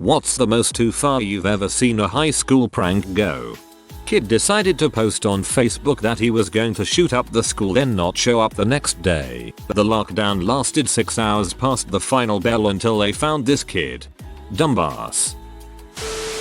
What's the most too far you've ever seen a high school prank go? Kid decided to post on Facebook that he was going to shoot up the school then not show up the next day. The lockdown lasted 6 hours past the final bell until they found this kid. Dumbass.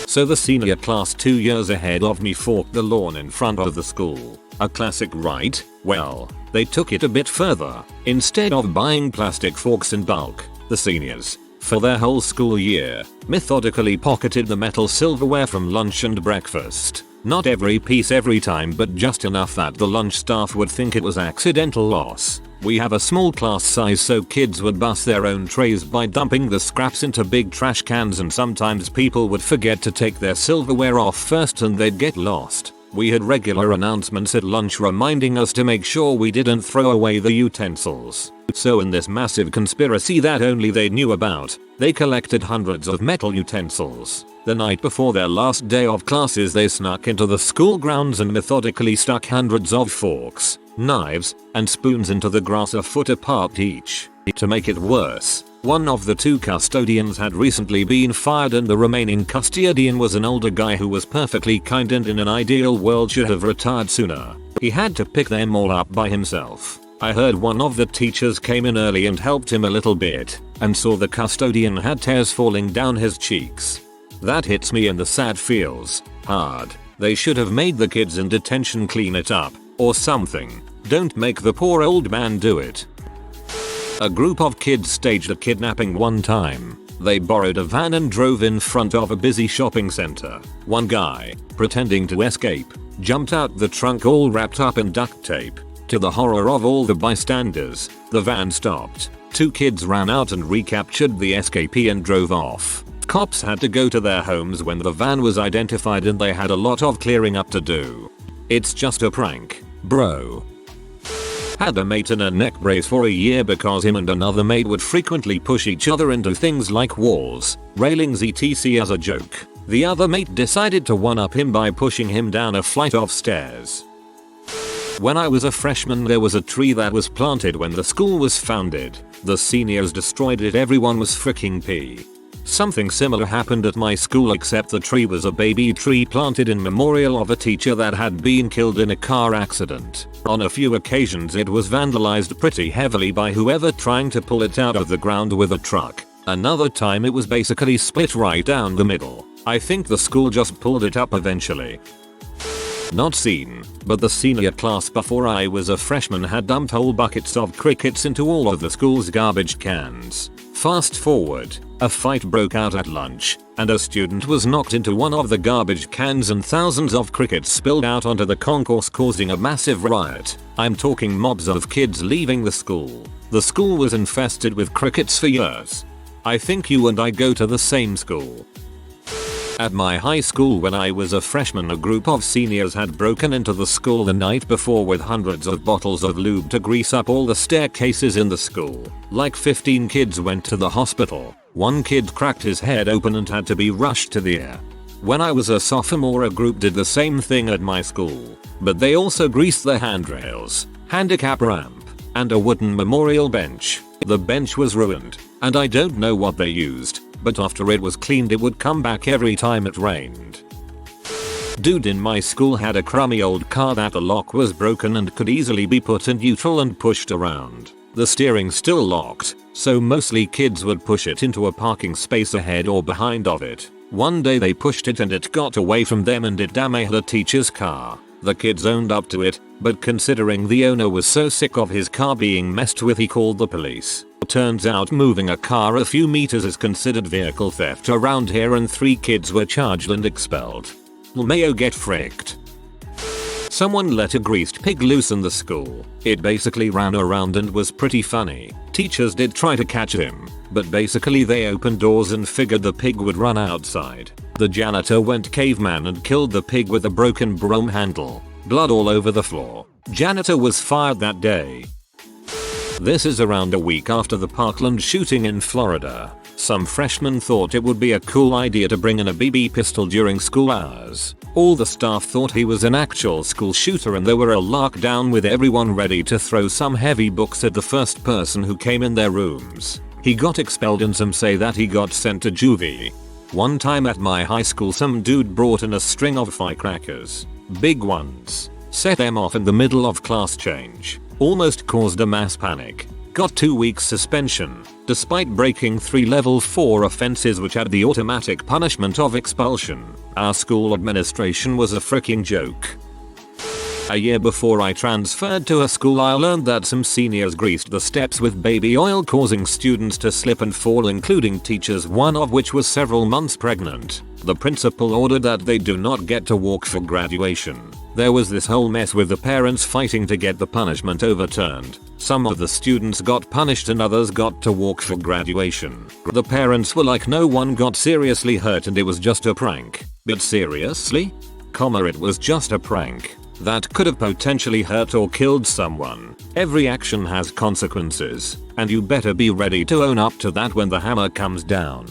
So the senior class 2 years ahead of me forked the lawn in front of the school. A classic, right? Well, they took it a bit further. Instead of buying plastic forks in bulk, the seniors, for their whole school year, methodically pocketed the metal silverware from lunch and breakfast. Not every piece every time, but just enough that the lunch staff would think it was accidental loss. We have a small class size, so kids would bust their own trays by dumping the scraps into big trash cans, and sometimes people would forget to take their silverware off first and they'd get lost. We had regular announcements at lunch reminding us to make sure we didn't throw away the utensils. So in this massive conspiracy that only they knew about, they collected hundreds of metal utensils. The night before their last day of classes, they snuck into the school grounds and methodically stuck hundreds of forks, knives, and spoons into the grass a foot apart each. To make it worse, one of the 2 custodians had recently been fired, and the remaining custodian was an older guy who was perfectly kind and in an ideal world should have retired sooner. He had to pick them all up by himself. I heard one of the teachers came in early and helped him a little bit, and saw the custodian had tears falling down his cheeks. That hits me in the sad feels hard. They should have made the kids in detention clean it up, or something. Don't make the poor old man do it. A group of kids staged a kidnapping one time. They borrowed a van and drove in front of a busy shopping center. One guy, pretending to escape, jumped out the trunk all wrapped up in duct tape. To the horror of all the bystanders, the van stopped. 2 kids ran out and recaptured the escapee and drove off. Cops had to go to their homes when the van was identified, and they had a lot of clearing up to do. It's just a prank, bro. Had a mate in a neck brace for a year because him and another mate would frequently push each other into things like walls, railings etc. as a joke. The other mate decided to one-up him by pushing him down a flight of stairs. When I was a freshman, there was a tree that was planted when the school was founded. The seniors destroyed it. Everyone was freaking pissed. Something similar happened at my school, except the tree was a baby tree planted in memorial of a teacher that had been killed in a car accident. On a few occasions it was vandalized pretty heavily by whoever trying to pull it out of the ground with a truck. Another time it was basically split right down the middle. I think the school just pulled it up eventually. Not seen, but the senior class before I was a freshman had dumped whole buckets of crickets into all of the school's garbage cans. Fast forward, a fight broke out at lunch, and a student was knocked into one of the garbage cans and thousands of crickets spilled out onto the concourse, causing a massive riot. I'm talking mobs of kids leaving the school. The school was infested with crickets for years. I think you and I go to the same school. At my high school when I was a freshman, a group of seniors had broken into the school the night before with hundreds of bottles of lube to grease up all the staircases in the school. Like 15 kids went to the hospital. One kid cracked his head open and had to be rushed to the ER. When I was a sophomore, a group did the same thing at my school, but they also greased the handrails, handicap ramp, and a wooden memorial bench. The bench was ruined, and I don't know what they used, but after it was cleaned it would come back every time it rained. Dude in my school had a crummy old car that the lock was broken and could easily be put in neutral and pushed around. The steering still locked, so mostly kids would push it into a parking space ahead or behind of it. One day they pushed it and it got away from them and it damaged a teacher's car. The kids owned up to it, but considering the owner was so sick of his car being messed with, he called the police. Turns out moving a car a few meters is considered vehicle theft around here, and 3 kids were charged and expelled. Mayo get fricked. Someone let a greased pig loose in the school. It basically ran around and was pretty funny. Teachers did try to catch him, but basically they opened doors and figured the pig would run outside. The janitor went caveman and killed the pig with a broken broom handle. Blood all over the floor. Janitor was fired that day. This is around a week after the Parkland shooting in Florida. Some freshmen thought it would be a cool idea to bring in a BB pistol during school hours. All the staff thought he was an actual school shooter, and there were a lockdown with everyone ready to throw some heavy books at the first person who came in their rooms. He got expelled and some say that he got sent to juvie. One time at my high school some dude brought in a string of firecrackers. Big ones. Set them off in the middle of class change. Almost caused a mass panic. Got 2 weeks suspension, despite breaking 3 level 4 offenses which had the automatic punishment of expulsion. Our school administration was a freaking joke. A year before I transferred to a school, I learned that some seniors greased the steps with baby oil, causing students to slip and fall, including teachers, one of which was several months pregnant. The principal ordered that they do not get to walk for graduation. There was this whole mess with the parents fighting to get the punishment overturned. Some of the students got punished and others got to walk for graduation. The parents were like, no one got seriously hurt and it was just a prank. But seriously? It was just a prank. That could have potentially hurt or killed someone. Every action has consequences, and you better be ready to own up to that when the hammer comes down.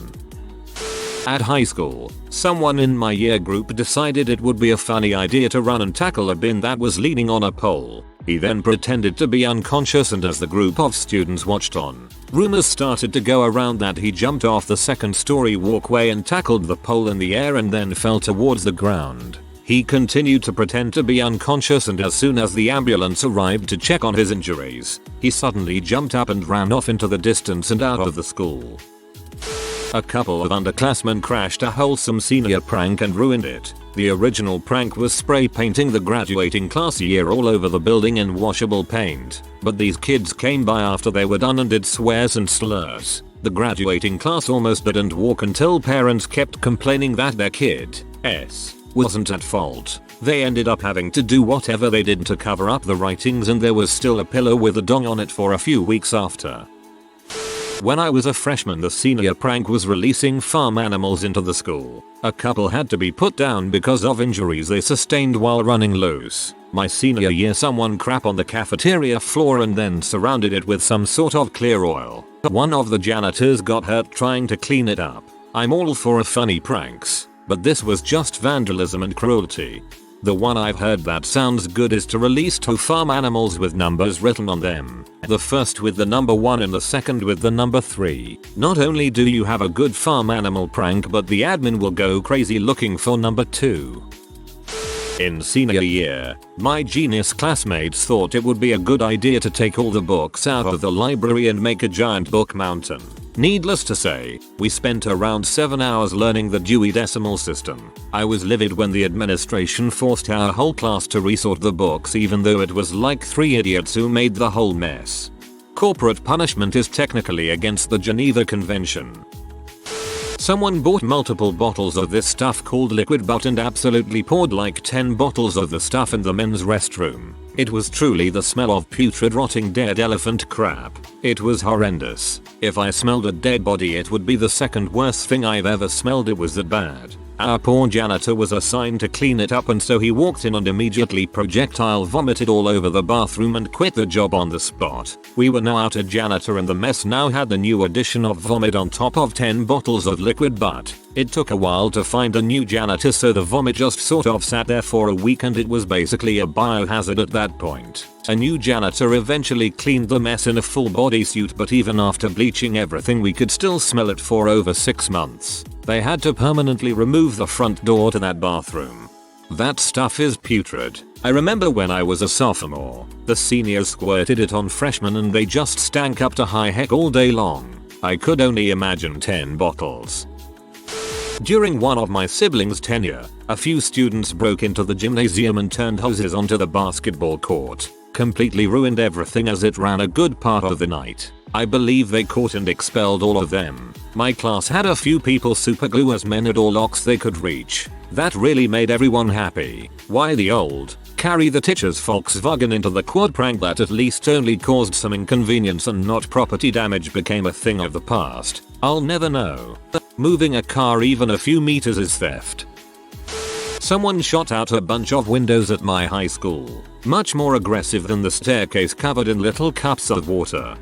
At high school, someone in my year group decided it would be a funny idea to run and tackle a bin that was leaning on a pole. He then pretended to be unconscious, and as the group of students watched on, rumors started to go around that he jumped off the second-story walkway and tackled the pole in the air and then fell towards the ground. He continued to pretend to be unconscious, and as soon as the ambulance arrived to check on his injuries, he suddenly jumped up and ran off into the distance and out of the school. A couple of underclassmen crashed a wholesome senior prank and ruined it. The original prank was spray painting the graduating class year all over the building in washable paint, but these kids came by after they were done and did swears and slurs. The graduating class almost didn't walk until parents kept complaining that their kid's wasn't at fault. They ended up having to do whatever they did to cover up the writings, and there was still a pillow with a dong on it for a few weeks after. When I was a freshman, the senior prank was releasing farm animals into the school. A couple had to be put down because of injuries they sustained while running loose. My senior year, someone crapped on the cafeteria floor and then surrounded it with some sort of clear oil. One of the janitors got hurt trying to clean it up. I'm all for funny pranks, but this was just vandalism and cruelty. The one I've heard that sounds good is to release 2 farm animals with numbers written on them. The first with the number 1 and the second with the number 3. Not only do you have a good farm animal prank, but the admin will go crazy looking for number 2. In senior year, my genius classmates thought it would be a good idea to take all the books out of the library and make a giant book mountain. Needless to say, we spent around 7 hours learning the Dewey Decimal System. I was livid when the administration forced our whole class to resort the books, even though it was like 3 idiots who made the whole mess. Corporate punishment is technically against the Geneva Convention. Someone bought multiple bottles of this stuff called liquid butt and absolutely poured like 10 bottles of the stuff in the men's restroom. It was truly the smell of putrid rotting dead elephant crap. It was horrendous. If I smelled a dead body, it would be the second worst thing I've ever smelled. It was that bad. Our poor janitor was assigned to clean it up, and so he walked in and immediately projectile vomited all over the bathroom and quit the job on the spot. We were now out a janitor, and the mess now had the new addition of vomit on top of 10 bottles of liquid butt. It took a while to find a new janitor, so the vomit just sort of sat there for a week, and it was basically a biohazard at that point. A new janitor eventually cleaned the mess in a full bodysuit, but even after bleaching everything we could still smell it for over 6 months. They had to permanently remove the front door to that bathroom. That stuff is putrid. I remember when I was a sophomore, the seniors squirted it on freshmen and they just stank up to high heck all day long. I could only imagine 10 bottles. During one of my siblings' tenure, a few students broke into the gymnasium and turned hoses onto the basketball court. Completely ruined everything as it ran a good part of the night. I believe they caught and expelled all of them. My class had a few people superglue as many door locks they could reach. That really made everyone happy. Why the old carry the teacher's Volkswagen into the quad prank that at least only caused some inconvenience and not property damage became a thing of the past? I'll never know. Moving a car even a few meters is theft. Someone shot out a bunch of windows at my high school. Much more aggressive than the staircase covered in little cups of water.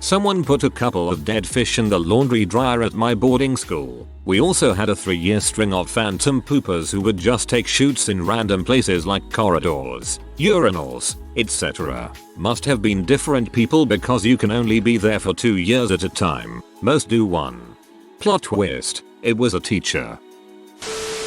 Someone put a couple of dead fish in the laundry dryer at my boarding school. We also had a 3-year string of phantom poopers who would just take shoots in random places like corridors, urinals, etc. Must have been different people because you can only be there for 2 years at a time. Most do 1. Plot twist. It was a teacher.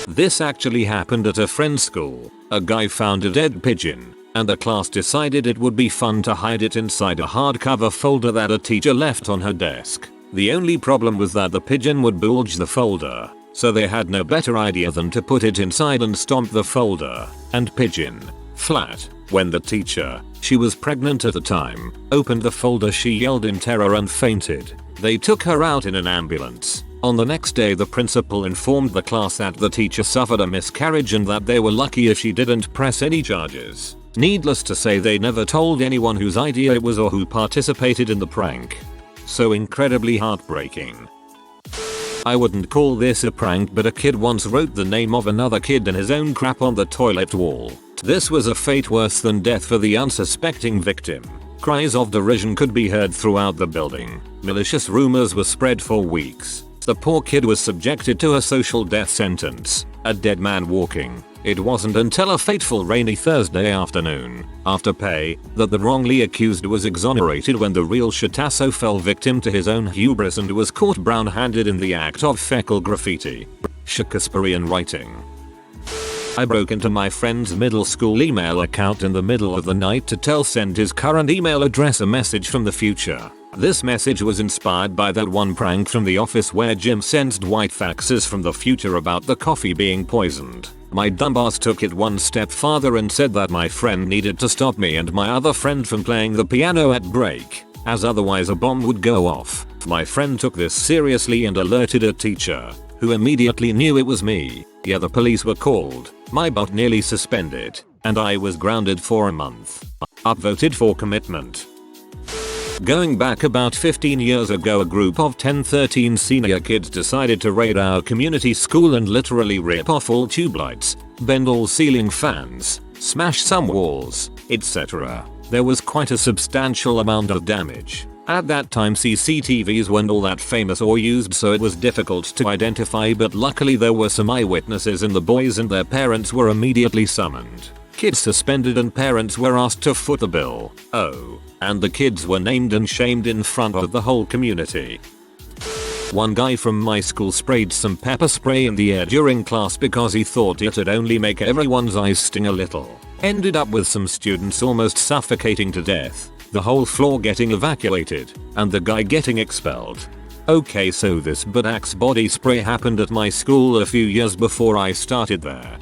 This actually happened at a friend's school. A guy found a dead pigeon, and the class decided it would be fun to hide it inside a hardcover folder that a teacher left on her desk. The only problem was that the pigeon would bulge the folder, so they had no better idea than to put it inside and stomp the folder and pigeon flat. When the teacher, she was pregnant at the time, opened the folder, she yelled in terror and fainted. They took her out in an ambulance. On the next day, the principal informed the class that the teacher suffered a miscarriage and that they were lucky if she didn't press any charges. Needless to say, they never told anyone whose idea it was or who participated in the prank. So incredibly heartbreaking. I wouldn't call this a prank, but a kid once wrote the name of another kid and his own crap on the toilet wall. This was a fate worse than death for the unsuspecting victim. Cries of derision could be heard throughout the building. Malicious rumors were spread for weeks. The poor kid was subjected to a social death sentence, a dead man walking. It wasn't until a fateful rainy Thursday afternoon, after pay, that the wrongly accused was exonerated when the real shitasso fell victim to his own hubris and was caught brown-handed in the act of fecal graffiti. Shakespearean writing. I broke into my friend's middle school email account in the middle of the night to send his current email address a message from the future. This message was inspired by that one prank from The Office where Jim sensed white faxes from the future about the coffee being poisoned. My dumbass took it one step farther and said that my friend needed to stop me and my other friend from playing the piano at break, as otherwise a bomb would go off. My friend took this seriously and alerted a teacher, who immediately knew it was me. Yeah, the police were called, my butt nearly suspended, and I was grounded for a month. Upvoted for commitment. Going back about 15 years ago, a group of 10-13 senior kids decided to raid our community school and literally rip off all tube lights, bend all ceiling fans, smash some walls, etc. There was quite a substantial amount of damage. At that time, CCTVs weren't all that famous or used, so it was difficult to identify, but luckily there were some eyewitnesses and the boys and their parents were immediately summoned. Kids suspended and parents were asked to foot the bill. Oh, and the kids were named and shamed in front of the whole community. One guy from my school sprayed some pepper spray in the air during class because he thought it'd only make everyone's eyes sting a little. Ended up with some students almost suffocating to death, the whole floor getting evacuated, and the guy getting expelled. Okay, so this butt axe body spray happened at my school a few years before I started there.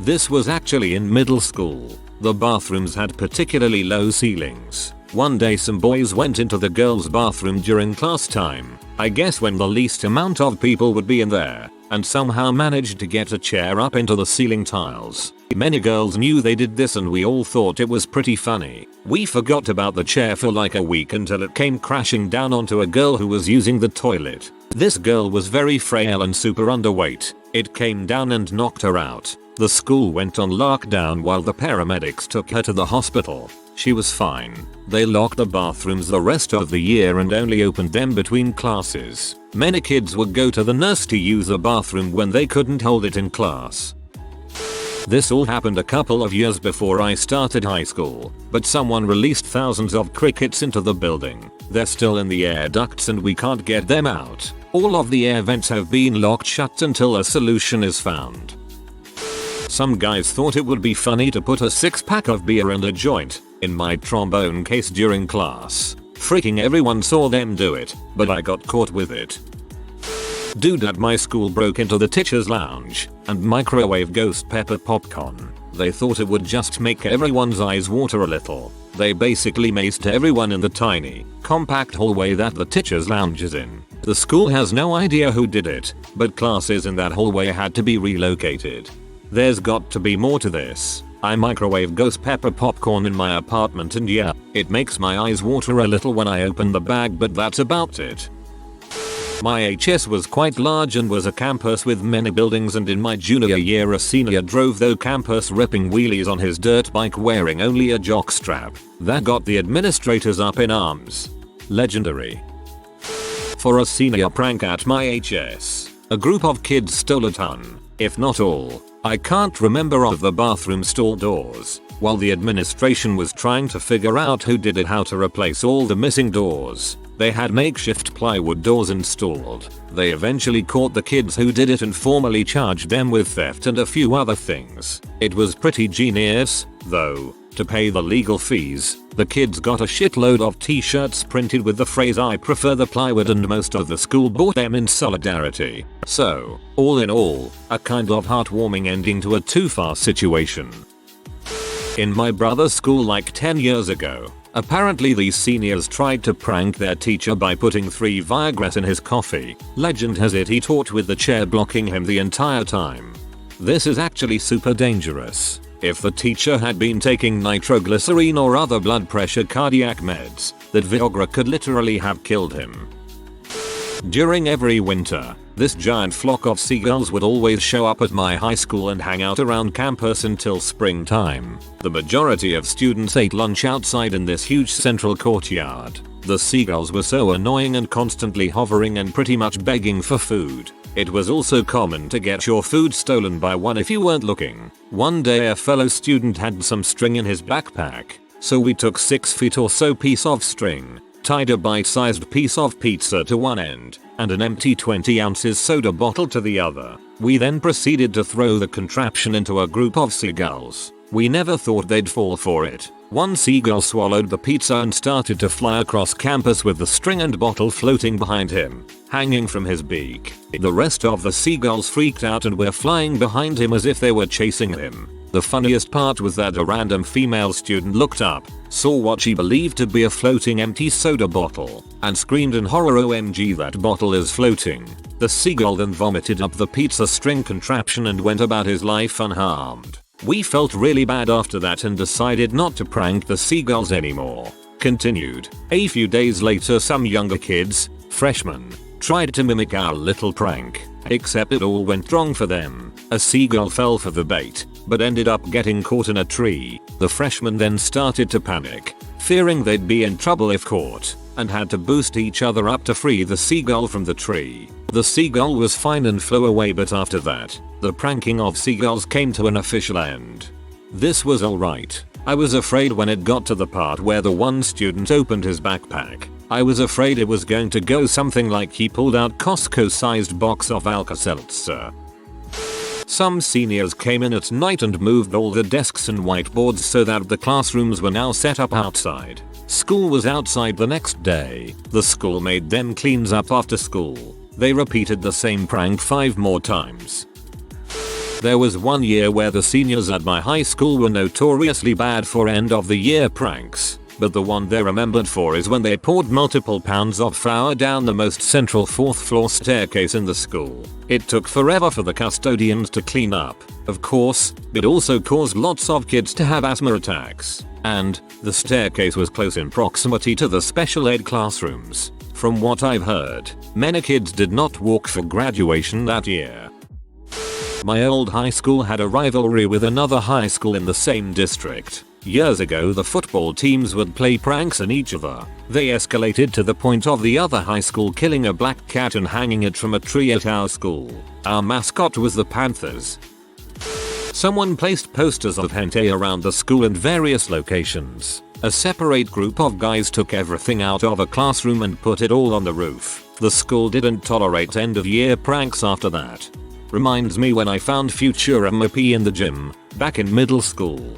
This was actually in middle school. The bathrooms had particularly low ceilings. One day some boys went into the girls' bathroom during class time, I guess when the least amount of people would be in there, and somehow managed to get a chair up into the ceiling tiles. Many girls knew they did this and we all thought it was pretty funny. We forgot about the chair for like a week until it came crashing down onto a girl who was using the toilet. This girl was very frail and super underweight. It came down and knocked her out. The school went on lockdown while the paramedics took her to the hospital. She was fine. They locked the bathrooms the rest of the year and only opened them between classes. Many kids would go to the nurse to use the bathroom when they couldn't hold it in class. This all happened a couple of years before I started high school, but someone released thousands of crickets into the building. They're still in the air ducts and we can't get them out. All of the air vents have been locked shut until a solution is found. Some guys thought it would be funny to put a 6-pack of beer and a joint in my trombone case during class. Freaking everyone saw them do it, but I got caught with it. Dude at my school broke into the teacher's lounge and microwaved ghost pepper popcorn. They thought it would just make everyone's eyes water a little. They basically maced everyone in the tiny, compact hallway that the teacher's lounge is in. The school has no idea who did it, but classes in that hallway had to be relocated. There's got to be more to this. I microwave ghost pepper popcorn in my apartment and yeah, it makes my eyes water a little when I open the bag, but that's about it. My HS was quite large and was a campus with many buildings, and in my junior year a senior drove the campus ripping wheelies on his dirt bike wearing only a jock strap. That got the administrators up in arms. Legendary. For a senior prank at my HS, a group of kids stole a ton, if not all, I can't remember, of the bathroom stall doors. While the administration was trying to figure out who did it, how to replace all the missing doors, They had makeshift plywood doors installed. They eventually caught the kids who did it and formally charged them with theft and a few other things. It was pretty genius, though. To pay the legal fees, the kids got a shitload of t-shirts printed with the phrase "I prefer the plywood," and most of the school bought them in solidarity. So, all in all, a kind of heartwarming ending to a too far situation. In my brother's school like 10 years ago, apparently these seniors tried to prank their teacher by putting 3 Viagras in his coffee. Legend has it he taught with the chair blocking him the entire time. This is actually super dangerous. If the teacher had been taking nitroglycerine or other blood pressure cardiac meds, that Viagra could literally have killed him. During every winter, this giant flock of seagulls would always show up at my high school and hang out around campus until springtime. The majority of students ate lunch outside in this huge central courtyard. The seagulls were so annoying and constantly hovering and pretty much begging for food. It was also common to get your food stolen by one if you weren't looking. One day a fellow student had some string in his backpack, so we took 6 feet or so piece of string, tied a bite-sized piece of pizza to one end, and an empty 20 ounces soda bottle to the other. We then proceeded to throw the contraption into a group of seagulls. We never thought they'd fall for it. One seagull swallowed the pizza and started to fly across campus with the string and bottle floating behind him, hanging from his beak. The rest of the seagulls freaked out and were flying behind him as if they were chasing him. The funniest part was that a random female student looked up, saw what she believed to be a floating empty soda bottle, and screamed in horror, "OMG, that bottle is floating." The seagull then vomited up the pizza string contraption and went about his life unharmed. We felt really bad after that and decided not to prank the seagulls anymore. Continued. A few days later, some younger kids, freshmen, tried to mimic our little prank, except it all went wrong for them. A seagull fell for the bait, but ended up getting caught in a tree. The freshmen then started to panic, fearing they'd be in trouble if caught, and had to boost each other up to free the seagull from the tree. The seagull was fine and flew away, but after that, the pranking of seagulls came to an official end. This was alright. I was afraid when it got to the part where the one student opened his backpack. I was afraid it was going to go something like he pulled out Costco-sized box of Alka-Seltzer. Some seniors came in at night and moved all the desks and whiteboards so that the classrooms were now set up outside. School was outside the next day. The school made them clean up after school. They repeated the same prank 5 more times. There was one year where the seniors at my high school were notoriously bad for end of the year pranks, but the one they're remembered for is when they poured multiple pounds of flour down the most central 4th floor staircase in the school. It took forever for the custodians to clean up. Of course, it also caused lots of kids to have asthma attacks. And the staircase was close in proximity to the special ed classrooms. From what I've heard, many kids did not walk for graduation that year. My old high school had a rivalry with another high school in the same district. Years ago, the football teams would play pranks on each other. They escalated to the point of the other high school killing a black cat and hanging it from a tree at our school. Our mascot was the Panthers. Someone placed posters of hentai around the school in various locations. A separate group of guys took everything out of a classroom and put it all on the roof. The school didn't tolerate end of year pranks after that. Reminds me when I found Futurama P in the gym, back in middle school.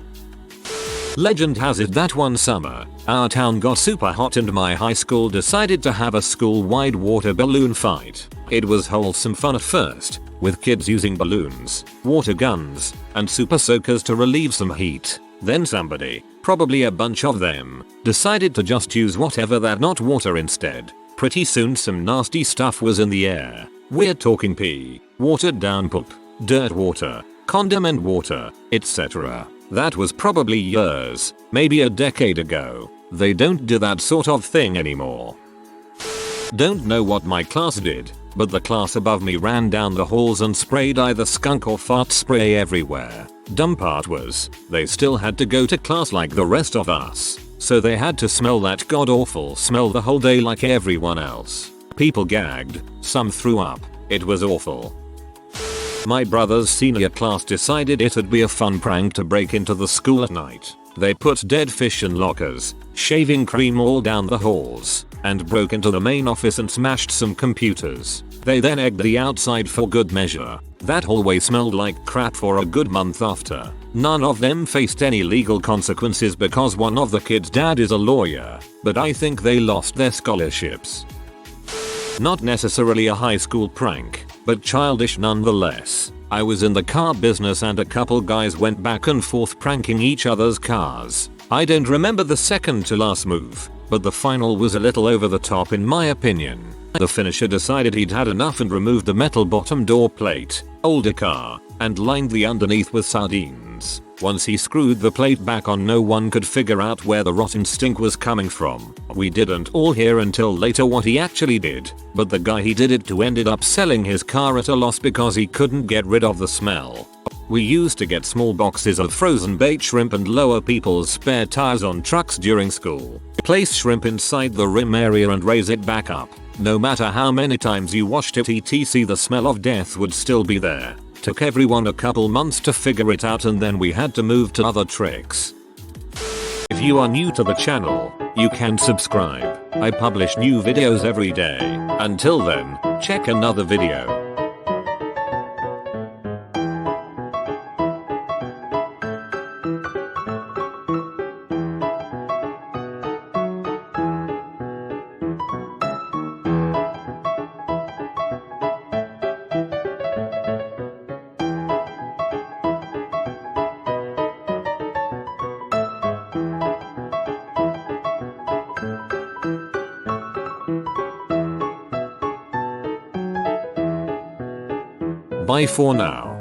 Legend has it that one summer, our town got super hot and my high school decided to have a school-wide water balloon fight. It was wholesome fun at first, with kids using balloons, water guns, and super soakers to relieve some heat. Then somebody, probably a bunch of them, decided to just use whatever that not water instead. Pretty soon some nasty stuff was in the air. We're talking pee, watered down poop, dirt water, condiment water, etc. That was probably years, maybe a decade ago. They don't do that sort of thing anymore. Don't know what my class did, but the class above me ran down the halls and sprayed either skunk or fart spray everywhere. Dumb part was, they still had to go to class like the rest of us, so they had to smell that god-awful smell the whole day like everyone else. People gagged, some threw up, it was awful. My brother's senior class decided it'd be a fun prank to break into the school at night. They put dead fish in lockers, shaving cream all down the halls, and broke into the main office and smashed some computers. They then egged the outside for good measure. That hallway smelled like crap for a good month after. None of them faced any legal consequences because one of the kids' dad is a lawyer, but I think they lost their scholarships. Not necessarily a high school prank, but childish nonetheless. I was in the car business and a couple guys went back and forth pranking each other's cars. I don't remember the second to last move, but the final was a little over the top in my opinion. The finisher decided he'd had enough and removed the metal bottom door plate, older car, and lined the underneath with sardines. Once he screwed the plate back on, no one could figure out where the rotten stink was coming from. We didn't all hear until later what he actually did, but the guy he did it to ended up selling his car at a loss because he couldn't get rid of the smell. We used to get small boxes of frozen baked shrimp and lower people's spare tires on trucks during school. Place shrimp inside the rim area and raise it back up. No matter how many times you washed it, etc., the smell of death would still be there. Took everyone a couple months to figure it out, and then we had to move to other tricks. If you are new to the channel, you can subscribe. I publish new videos every day. Until then, check another video. Bye for now.